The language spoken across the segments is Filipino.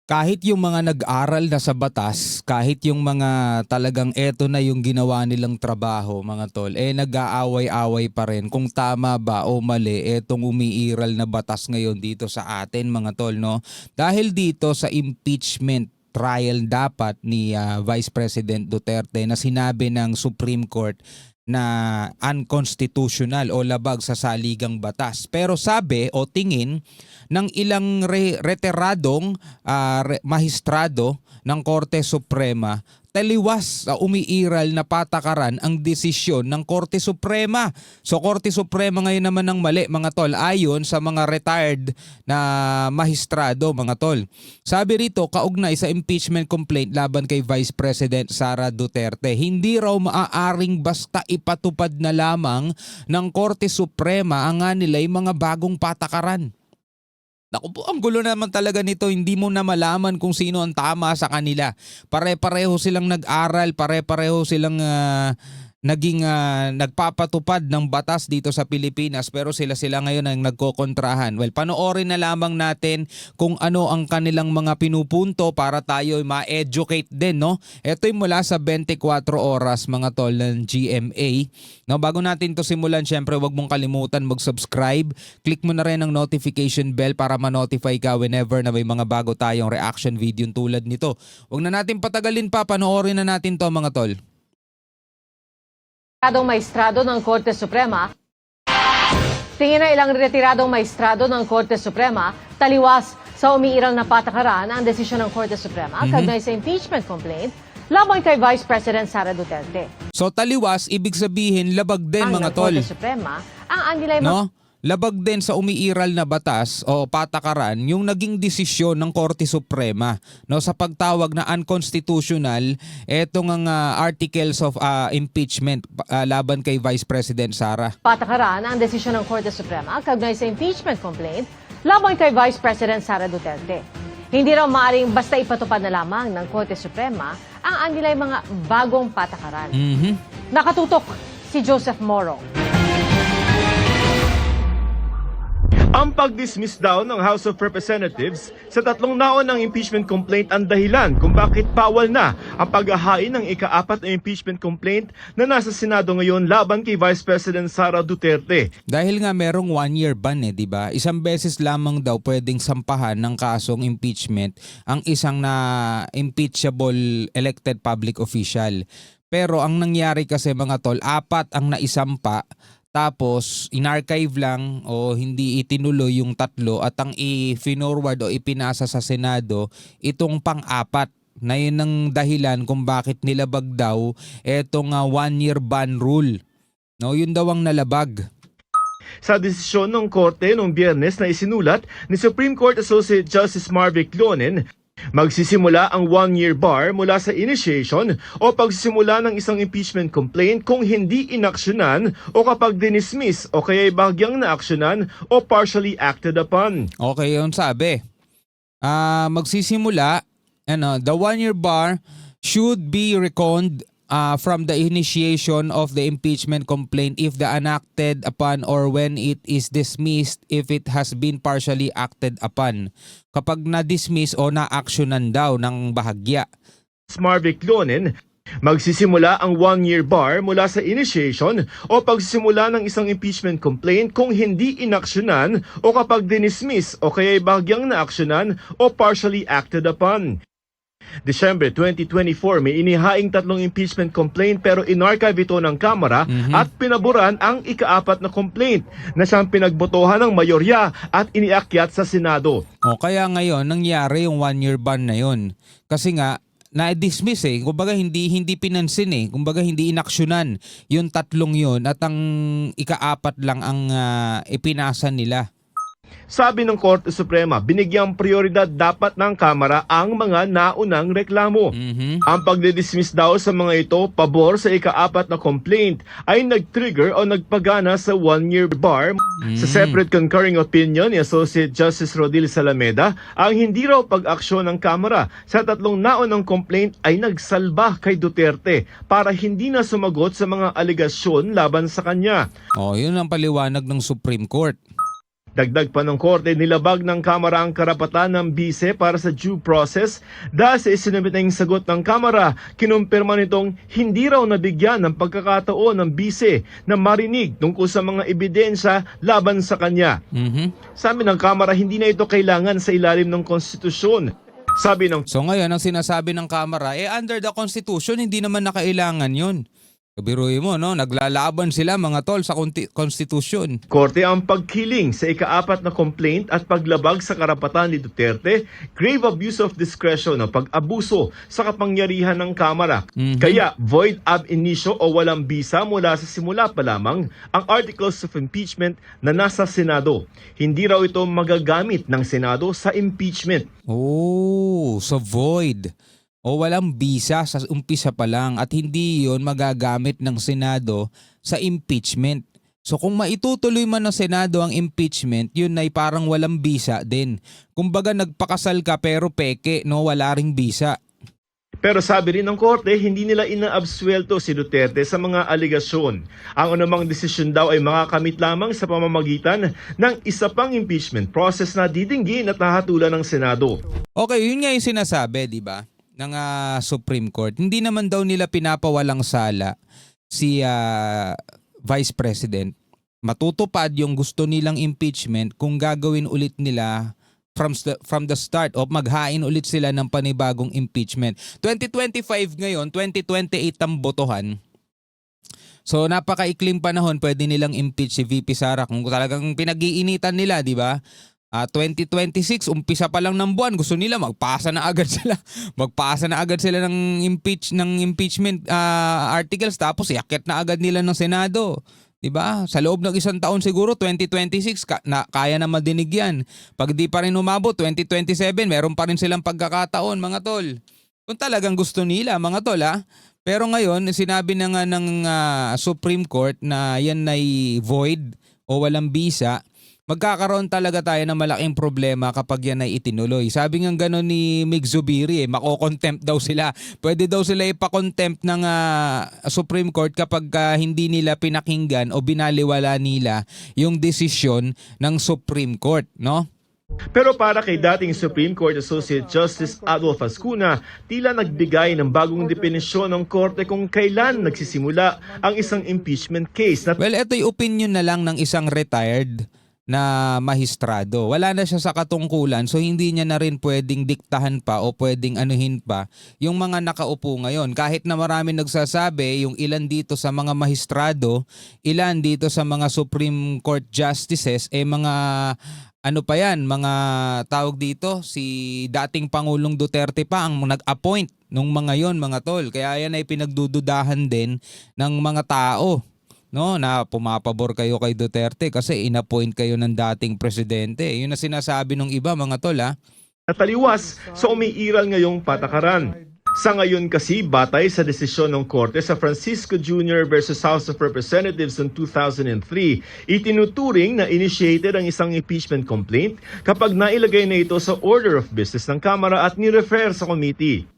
Kahit yung mga nag-aral na sa batas, kahit yung mga talagang eto na yung ginawa nilang trabaho, mga tol, nag-aaway-away pa rin kung tama ba o mali etong umiiral na batas ngayon dito sa atin, mga tol, no? Dahil dito sa impeachment trial dapat ni Vice President Duterte na sinabi ng Supreme Court na unconstitutional o labag sa saligang batas. Pero sabi o tingin ng ilang retiradong mahistrado ng Korte Suprema, taliwas sa umiiral na patakaran ang desisyon ng Korte Suprema. So Korte Suprema ngayon naman ang mali, mga tol, ayon sa mga retired na mahistrado, mga tol. Sabi rito, kaugnay sa impeachment complaint laban kay Vice President Sara Duterte, hindi raw maaaring basta ipatupad na lamang ng Korte Suprema ang nila'y mga bagong patakaran. Naku po, ang gulo naman talaga nito, hindi mo na malaman kung sino ang tama sa kanila. Pare-pareho silang nag-aral, pare-pareho silang naging nagpapatupad ng batas dito sa Pilipinas, pero sila ngayon ang nagkokontrahan. Well, panoorin na lamang natin kung ano ang kanilang mga pinupunto para tayo ma-educate din, no? Ito'y mula sa 24 oras, mga tol, ng GMA. No, bago natin to simulan, syempre wag mong kalimutan mag-subscribe. Click mo na rin ang notification bell para ma-notify ka whenever na may mga bago tayong reaction video tulad nito. Wag na natin patagalin pa, panoorin na natin to, mga tol. Retiradong maestrado ng Korte Suprema, tingin na ilang retiradong maestrado ng Korte Suprema, taliwas sa umiiral na patakaran ang desisyon ng Korte Suprema kaugnay sa impeachment complaint laban kay Vice President Sara Duterte. So taliwas, ibig sabihin labag din, mga tol. Ang Korte Suprema, ang anilay No? Labag din sa umiiral na batas o patakaran yung naging desisyon ng Korte Suprema, no, sa pagtawag na unconstitutional etong ang articles of impeachment laban kay Vice President Sara. patakaran ang desisyon ng Korte Suprema kaugnay sa impeachment complaint laban kay Vice President Sara Duterte. Hindi raw maaaring basta ipatupad na lamang ng Korte Suprema ang anilay mga bagong patakaran. Nakatutok si Joseph Moro. Ang pag-dismiss daw ng House of Representatives sa tatlong naon ng impeachment complaint ang dahilan kung bakit bawal na ang paghahain ng ika-4 na impeachment complaint na nasa Senado ngayon laban kay Vice President Sara Duterte. Dahil nga merong 1-year ban, di ba? Isang beses lamang daw pwedeng sampahan ng kasong impeachment ang isang na impeachable elected public official. Pero ang nangyari kasi, mga tol, 4 ang naisampa. Tapos, in-archive lang o hindi itinuloy yung 3 at ang i-forward o ipinasa sa Senado itong pang-4 na yun ang dahilan kung bakit nilabag daw etong 1-year ban rule. No, yun daw ang nalabag. Sa desisyon ng Korte noong Biyernes na isinulat ni Supreme Court Associate Justice Marvick Leonen, magsisimula ang 1-year bar mula sa initiation o pagsisimula ng isang impeachment complaint kung hindi inaksyonan o kapag dinismiss o kaya'y bagyang naaksyonan o partially acted upon. Okay, yun sabi. Magsisimula, the 1-year bar should be reckoned from the initiation of the impeachment complaint if the enacted upon or when it is dismissed if it has been partially acted upon. Kapag na-dismiss o na-actionan daw ng bahagya. Marvick Leonen, magsisimula ang 1-year bar mula sa initiation o pagsisimula ng isang impeachment complaint kung hindi inaksyonan o kapag dinismiss o kaya'y bagyang naaksyonan o partially acted upon. December 2024, may inihaing 3 impeachment complaint pero inarchive ito ng Kamara at pinaboran ang ika-4 na complaint na siyang pinagbotohan ng mayorya at iniakyat sa Senado. O kaya ngayon nangyari yung 1-year ban na yun. Kasi nga na-dismiss kumbaga hindi pinansin kumbaga hindi inaksyonan yung 3 yun at ang ika-4 lang ang ipinasa nila. Sabi ng Korte Suprema, binigyang prioridad dapat ng Kamara ang mga naunang reklamo. Ang pagdidismiss daw sa mga ito pabor sa ika-4 na complaint ay nag-trigger o nagpagana sa 1-year bar. Sa separate concurring opinion ni Associate Justice Rodil Salameda, ang hindi raw pag-aksyon ng Kamara sa 3 naunang complaint ay nagsalba kay Duterte para hindi na sumagot sa mga aligasyon laban sa kanya. Yun ang paliwanag ng Supreme Court. Dagdag pa ng korte, nilabag ng Kamara ang karapatan ng bise para sa due process dahil sa isinabitang sagot ng Kamara, kinumpirma nitong hindi raw nabigyan ng pagkakataon ng bise na marinig tungkol sa mga ebidensya laban sa kanya. Sabi ng Kamara, hindi na ito kailangan sa ilalim ng konstitusyon. Sabi ng So ngayon, ang sinasabi ng Kamara, under the Constitution, hindi naman nakailangan yun. Kabiruin mo, no? Naglalaban sila mga tol sa konstitusyon. korte ang pagkiling sa ika-4 na complaint at paglabag sa karapatan ni Duterte, grave abuse of discretion o pag-abuso sa kapangyarihan ng Kamara. Kaya void ab initio o walang bisa mula sa simula pa lamang ang articles of impeachment na nasa Senado. Hindi raw ito magagamit ng Senado sa impeachment. Oh, so void. O walang bisa sa umpisa pa lang at hindi yon magagamit ng Senado sa impeachment. So kung maitutuloy man ng Senado ang impeachment, yun ay parang walang bisa din. Kumbaga nagpakasal ka pero peke, no, wala ring bisa. Pero sabi rin ng korte, hindi nila inaabsuelto si Duterte sa mga aligasyon. Ang anumang desisyon daw ay makakamit lamang sa pamamagitan ng isa pang impeachment process na didinggin at nahatulan ng Senado. Okay, yun nga yung sinasabi, di ba, ng Supreme Court. Hindi naman daw nila pinapawalang sala si Vice President. Matutupad yung gusto nilang impeachment kung gagawin ulit nila from the start o maghain ulit sila ng panibagong impeachment. 2025 ngayon, 2028 ang botohan. So napakaikling panahon pwede nilang impeach si VP Sara kung talagang pinag-iinitan nila, di ba? 2026, umpisa pa lang ng buwan, gusto nila magpasa na agad sila. Magpasa na agad sila ng impeachment articles tapos iakyat na agad nila ng Senado. 'Di ba? Sa loob ng isang taon siguro 2026 kaya na madinig 'yan. Pag di pa rin umabot 2027, meron pa rin silang pagkakataon, mga tol. Kung talagang gusto nila, mga tol, ha. Pero ngayon, sinabi na nga ng Supreme Court na yan ay void o walang bisa. Magkakaroon talaga tayo ng malaking problema kapag yan ay itinuloy. Sabi nga gano'n ni Mig Zubiri, mako-contempt daw sila. Pwede daw sila ipa-contempt ng Supreme Court kapag hindi nila pinakinggan o binaliwala nila yung desisyon ng Supreme Court, no? Pero para kay dating Supreme Court Associate Justice Adolfo Ascuna, tila nagbigay ng bagong definisyon ng korte kung kailan nagsisimula ang isang impeachment case. Well, ito'y opinion na lang ng isang retired na mahistrado. Wala na siya sa katungkulan, so hindi niya na rin pwedeng diktahan pa o pwedeng anuhin pa yung mga nakaupo ngayon. Kahit na marami nagsasabi, yung ilan dito sa mga mahistrado, ilan dito sa mga Supreme Court Justices, mga ano pa yan, mga tawag dito, si dating Pangulong Duterte pa ang nag-appoint nung mga yon, mga tol. Kaya yan ay pinagdududahan din ng mga tao, no, na pumapabor kayo kay Duterte kasi inappoint kayo ng dating presidente. Yun na sinasabi ng iba, mga tol, ha. Nataliwas sa umiiral ngayong patakaran. Sa ngayon kasi, batay sa desisyon ng korte sa Francisco Jr. versus House of Representatives noong 2003, itinuturing na initiated ang isang impeachment complaint kapag nailagay na ito sa order of business ng Kamara at ni-refer sa committee.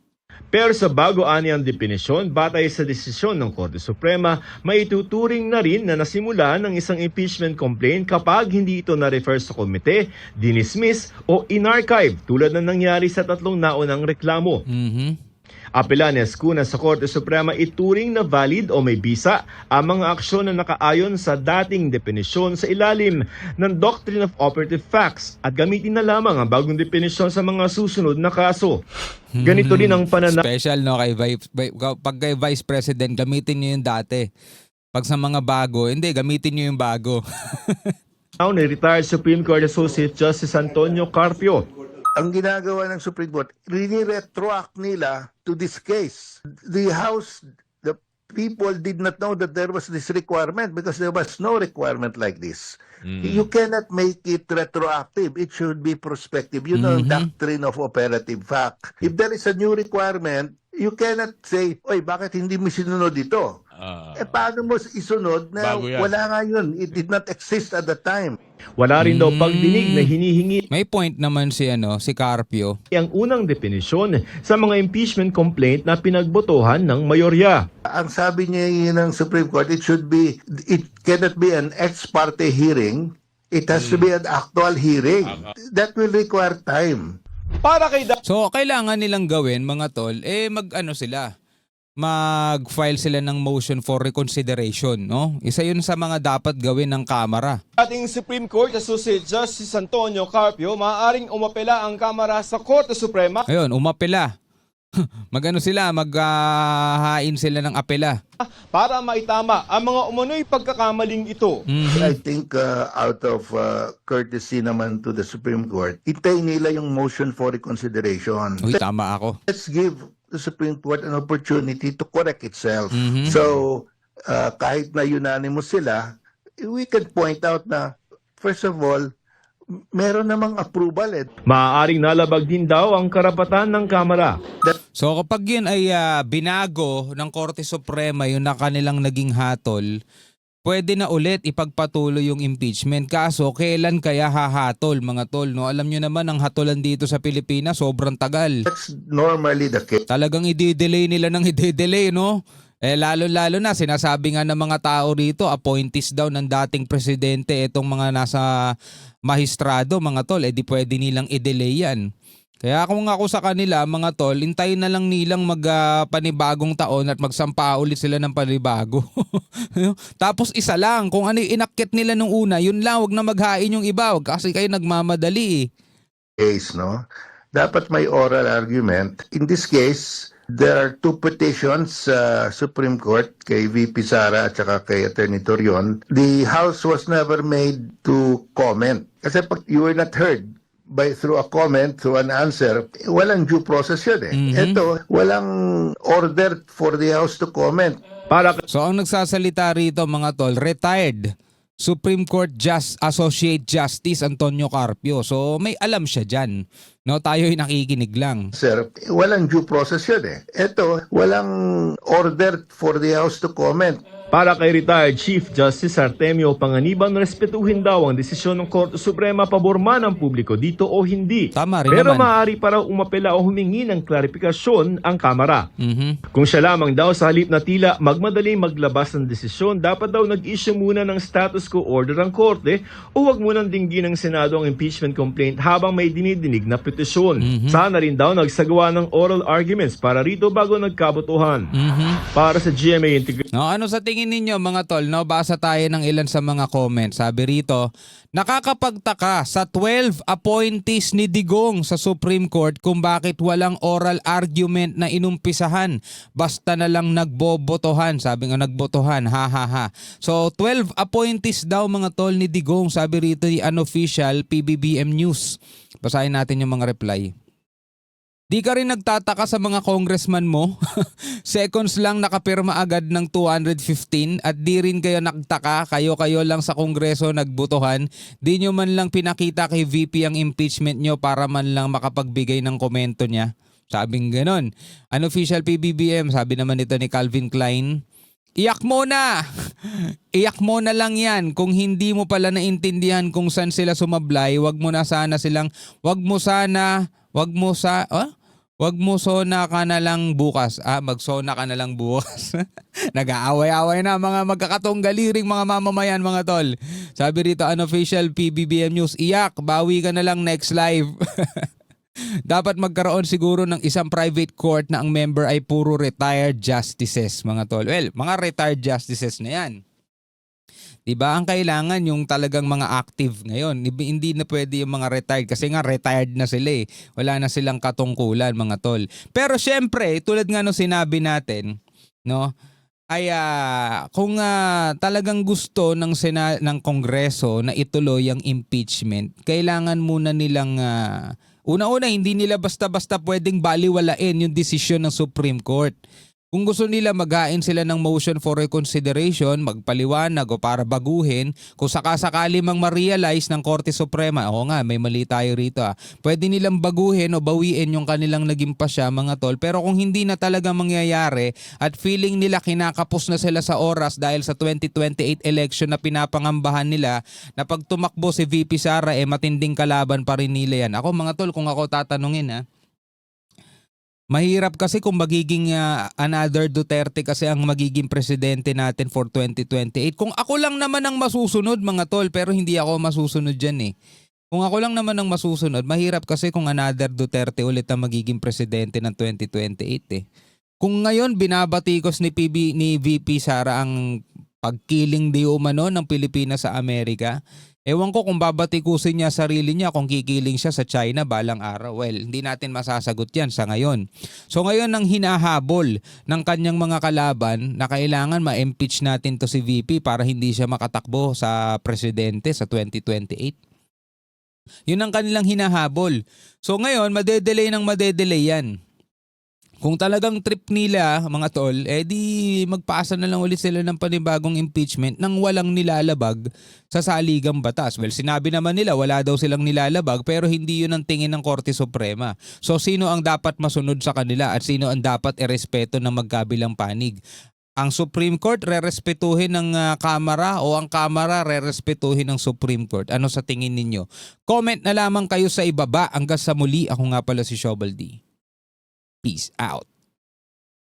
Pero sa bago-ani ang definisyon, batay sa desisyon ng Korte Suprema, maituturing na rin na nasimula ng isang impeachment complaint kapag hindi ito na-refer sa komite, dinismiss o in-archive tulad na nangyari sa tatlong naunang reklamo. Apela ni Ascuna sa Korte Suprema, ituring na valid o may bisa ang mga aksyon na nakaayon sa dating definisyon sa ilalim ng Doctrine of Operative Facts at gamitin na lamang ang bagong definisyon sa mga susunod na kaso. Ganito din ang Special, no, pag kay Vice President, gamitin niyo yung dati. Pag sa mga bago, hindi, gamitin niyo yung bago. ni retired Supreme Court Associate Justice Antonio Carpio. Ang ginagawa ng Supreme Court, retroact nila to this case. The House, the people did not know that there was this requirement because there was no requirement like this. You cannot make it retroactive. It should be prospective. You know, doctrine of operative fact. If there is a new requirement, you cannot say, oy, bakit hindi mo sinunod ito? Paano mo isunod na wala nga yun? It did not exist at the time. Wala rin daw pagdinig na hinihingi May point naman si Carpio. ang unang definisyon sa mga impeachment complaint na pinagbotohan ng mayorya. Ang sabi niya ng Supreme Court, it cannot be an ex parte hearing It has to be an actual hearing. That will require time. Para kay So kailangan nilang gawin mga tol, mag-ano sila, mag-file sila ng motion for reconsideration, no? Isa yun sa mga dapat gawin ng Kamara. ating Supreme Court Associate Justice Antonio Carpio, maaaring umapela ang Kamara sa Korte Suprema Ayun, umapela. Magano sila, maghahain sila ng apela. para maitama ang mga umano'y pagkakamaling ito. I think out of courtesy naman to the Supreme Court, itay nila yung motion for reconsideration. Uy, tama ako. Let's give the Supreme Court an opportunity to correct itself. So, kahit na unanimous sila, we can point out na, first of all, meron namang approval Maaaring nalabag din daw ang karapatan ng Kamara. So kapag yun ay binago ng Korte Suprema yung na kanilang naging hatol, pwede na ulit ipagpatuloy yung impeachment. Kaso kailan kaya hahatol mga tol? No? Alam nyo naman ang hatolan dito sa Pilipinas sobrang tagal. That's normally the case. Talagang i-delay nila ng i-delay, no? Lalo-lalo na sinasabi nga ng mga tao rito, appointees daw ng dating presidente itong mga nasa mahistrado mga tol, di pwede nilang i-delay yan. Kaya kung ako sa kanila mga tol, hintayin na lang nilang panibagong taon at magsampa ulit sila ng panibago. Tapos isa lang, kung ano yung inakyat nila nung una, yun lang, wag na maghain yung iba, wag kasi kayo nagmamadali Case, no? Dapat may oral argument. In this case, there are two petitions sa Supreme Court kay VP Sara at saka kay Attorney Torion. The House was never made to comment. Kasi pag you were not heard through a comment, through an answer, walang due process yun Ito, walang order for the House to comment. So ang nagsasalita rito mga tol, retired Supreme Court Associate Justice Antonio Carpio. So may alam siya dyan. No, tayo'y nakikinig lang. Sir, walang due process yun Ito, walang order for the House to comment. Para kay retired Chief Justice Artemio Panganiban, respetuhin daw ang desisyon ng Korte Suprema pabor man ng publiko dito o hindi. Tama rin Pero naman. maaari pa raw umapela o humingi ng klarifikasyon ang Kamara. Mhm. Kung siya lamang daw sa halip na tila magmadaling maglabas ng desisyon, dapat daw nag-issue muna ng status quo order ang Korte o wag munang dinggin ng Senado ang impeachment complaint habang may dinidinig na petisyon. Sana rin daw nagsagawa ng oral arguments para rito bago nagkabotohan. Para sa GMA Integrated. No, ano sa tingin ninyo mga tol? No, basa tayo ng ilan sa mga comments. Sabi rito, nakakapagtaka sa 12 appointees ni Digong sa Supreme Court kung bakit walang oral argument na inumpisahan. Basta na lang nagbobotohan. Sabi nga nagbotohan. Ha ha ha. So 12 appointees daw mga tol ni Digong. Sabi rito ni unofficial PBBM News. Basahin natin yung mga reply. Di ka rin nagtataka sa mga congressman mo? Seconds lang nakapirma agad ng 215 at di rin kayo nagtaka, kayo-kayo lang sa kongreso nagbutuhan. Di nyo man lang pinakita kay VP ang impeachment nyo para man lang makapagbigay ng komento niya. Sabing ganon. Unofficial PBBM, sabi naman ito ni Calvin Klein, iyak mo na! Iyak mo na lang yan. Kung hindi mo pala naintindihan kung saan sila sumablay, wag mo sana ka na lang bukas. Magsona ka na lang bukas. Nag-aaway-aaway na mga magkakatunggali mga mamamayan mga tol. Sabi rito, unofficial PBBM News, iyak, bawi ka na lang next live. Dapat magkaroon siguro ng isang private court na ang member ay puro retired justices mga tol. Well, mga retired justices na yan. Diba? Ang kailangan yung talagang mga active ngayon. Hindi na pwede yung mga retired kasi nga retired na sila Wala na silang katungkulan mga tol. Pero syempre, tulad nga nung sinabi natin, no? Ay kung talagang gusto ng ng Kongreso na ituloy ang impeachment, kailangan muna nilang una-una hindi nila basta-basta pwedeng baliwalain yung desisyon ng Supreme Court. Kung gusto nila maghain sila ng motion for reconsideration, magpaliwanag o para baguhin, kung sakasakali mang ma-realize ng Korte Suprema, oo nga, may mali tayo rito pwede nilang baguhin o bawiin yung kanilang naging pasya mga tol. Pero kung hindi na talaga mangyayari at feeling nila kinakapos na sila sa oras dahil sa 2028 election na pinapangambahan nila na pag tumakbo si VP Sara, matinding kalaban pa rin nila yan. Ako mga tol, kung ako tatanungin Mahirap kasi kung magiging another Duterte kasi ang magiging presidente natin for 2028. Kung ako lang naman ang masusunod mga tol, pero hindi ako masusunod dyan eh. Kung ako lang naman ang masusunod, mahirap kasi kung another Duterte ulit ang magiging presidente ng 2028 eh. Kung ngayon binabatikos ni VP Sara ang pagkiling di umano ng Pilipinas sa Amerika, ewan ko kung babatikusin niya sarili niya kung kikiling siya sa China balang araw. Well, hindi natin masasagot yan sa ngayon. So ngayon ang hinahabol ng kanyang mga kalaban na kailangan ma-impeach natin to si VP para hindi siya makatakbo sa presidente sa 2028. Yun ang kanilang hinahabol. So ngayon, madedelay yan. Kung talagang trip nila, mga tol, di magpasa na lang ulit sila ng panibagong impeachment nang walang nilalabag sa saligang batas. Well, sinabi naman nila wala daw silang nilalabag pero hindi yun ang tingin ng Korte Suprema. So sino ang dapat masunod sa kanila at sino ang dapat irespeto ng magkabilang panig? Ang Supreme Court rerespetuhin ng Kamara o ang Kamara rerespetuhin ng Supreme Court? Ano sa tingin ninyo? Comment na lamang kayo sa ibaba. Hanggang sa muli, ako nga pala si Shobal D. Peace out.